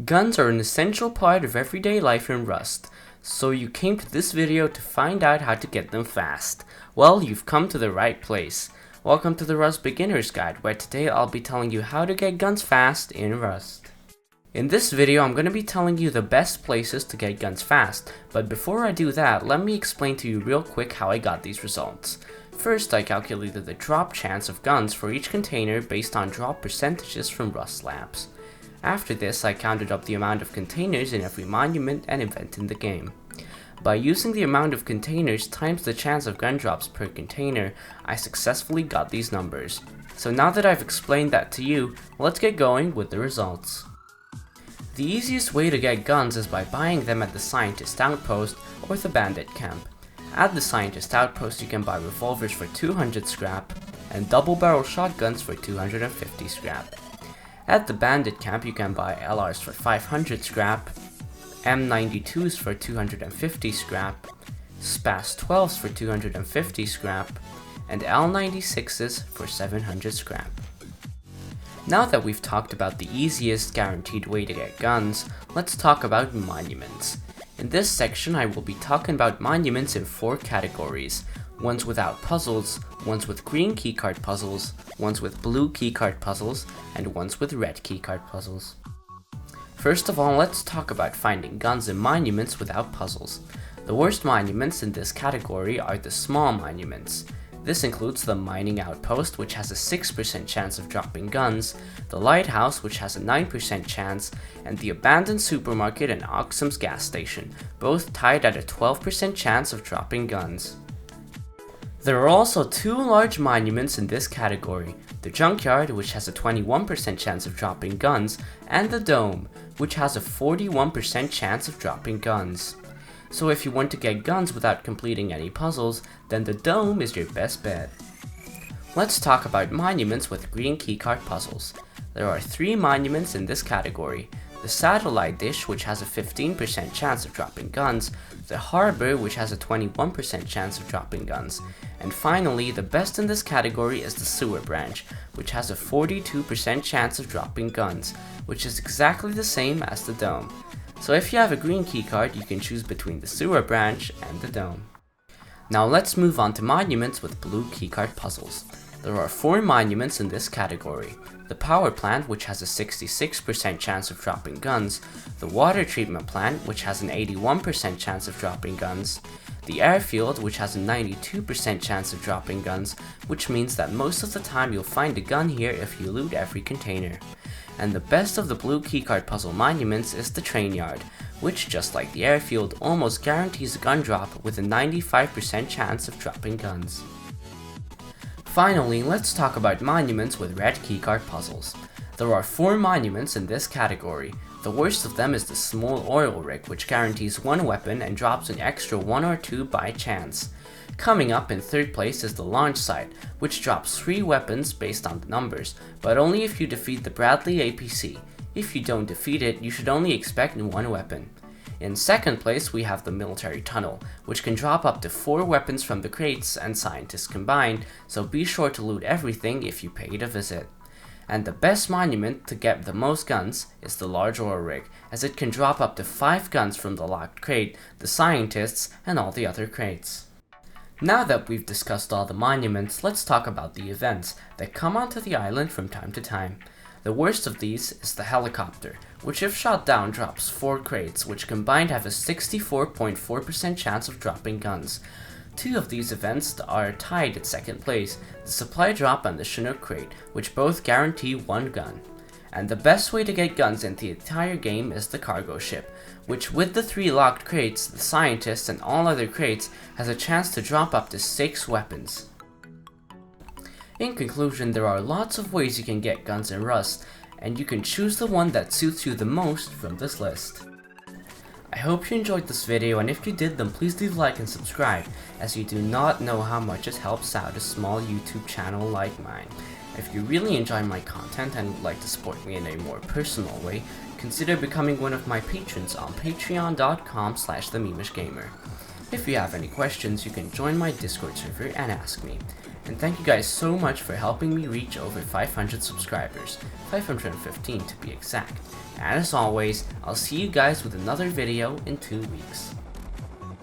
Guns are an essential part of everyday life in Rust, so you came to this video to find out how to get them fast. Well, you've come to the right place. Welcome to the Rust Beginner's Guide, where today I'll be telling you how to get guns fast in Rust. In this video, I'm going to be telling you the best places to get guns fast, but before I do that, let me explain to you real quick how I got these results. First, I calculated the drop chance of guns for each container based on drop percentages from Rust Labs. After this, I counted up the amount of containers in every monument and event in the game. By using the amount of containers times the chance of gun drops per container, I successfully got these numbers. So now that I've explained that to you, let's get going with the results. The easiest way to get guns is by buying them at the Scientist Outpost or the Bandit Camp. At the Scientist Outpost, you can buy revolvers for 200 scrap and double-barrel shotguns for 250 scrap. At the Bandit Camp, you can buy LRs for 500 scrap, M92s for 250 scrap, SPAS 12s for 250 scrap, and L96s for 700 scrap. Now that we've talked about the easiest guaranteed way to get guns, let's talk about monuments. In this section, I will be talking about monuments in 4 categories: ones without puzzles, ones with green keycard puzzles, ones with blue keycard puzzles, and ones with red keycard puzzles. First of all, let's talk about finding guns in monuments without puzzles. The worst monuments in this category are the small monuments. This includes the Mining Outpost, which has a 6% chance of dropping guns, the Lighthouse, which has a 9% chance, and the Abandoned Supermarket and Oxum's Gas Station, both tied at a 12% chance of dropping guns. There are also 2 large monuments in this category: the Junkyard, which has a 21% chance of dropping guns, and the Dome, which has a 41% chance of dropping guns. So if you want to get guns without completing any puzzles, then the Dome is your best bet. Let's talk about monuments with green keycard puzzles. There are 3 monuments in this category: the Satellite Dish, which has a 15% chance of dropping guns, the Harbor, which has a 21% chance of dropping guns, and finally, the best in this category is the Sewer Branch, which has a 42% chance of dropping guns, which is exactly the same as the Dome. So if you have a green keycard, you can choose between the Sewer Branch and the Dome. Now let's move on to monuments with blue keycard puzzles. There are 4 monuments in this category: the Power Plant, which has a 66% chance of dropping guns, the Water Treatment Plant, which has an 81% chance of dropping guns, the Airfield, which has a 92% chance of dropping guns, which means that most of the time you'll find a gun here if you loot every container. And the best of the blue keycard puzzle monuments is the Train Yard, which, just like the Airfield, almost guarantees a gun drop with a 95% chance of dropping guns. Finally, let's talk about monuments with red keycard puzzles. There are 4 monuments in this category. The worst of them is the Small Oil Rig, which guarantees 1 weapon and drops an extra 1 or 2 by chance. Coming up in 3rd place is the Launch Site, which drops 3 weapons based on the numbers, but only if you defeat the Bradley APC. If you don't defeat it, you should only expect 1 weapon. In 2nd place, we have the Military Tunnel, which can drop up to 4 weapons from the crates and scientists combined, so be sure to loot everything if you pay to visit. And the best monument to get the most guns is the Large Oil Rig, as it can drop up to 5 guns from the locked crate, the scientists, and all the other crates. Now that we've discussed all the monuments, let's talk about the events that come onto the island from time to time. The worst of these is the Helicopter, which if shot down drops 4 crates, which combined have a 64.4% chance of dropping guns. 2 of these events are tied at 2nd place, the Supply Drop and the Chinook Crate, which both guarantee 1 gun. And the best way to get guns in the entire game is the Cargo Ship, which with the 3 locked crates, the scientists, and all other crates, has a chance to drop up to 6 weapons. In conclusion, there are lots of ways you can get guns in Rust, and you can choose the one that suits you the most from this list. I hope you enjoyed this video, and if you did, then please leave a like and subscribe, as you do not know how much it helps out a small YouTube channel like mine. If you really enjoy my content and would like to support me in a more personal way, consider becoming one of my patrons on patreon.com/TheMeemishGamer. If you have any questions, you can join my Discord server and ask me. And thank you guys so much for helping me reach over 500 subscribers, 515 to be exact. And as always, I'll see you guys with another video in 2 weeks.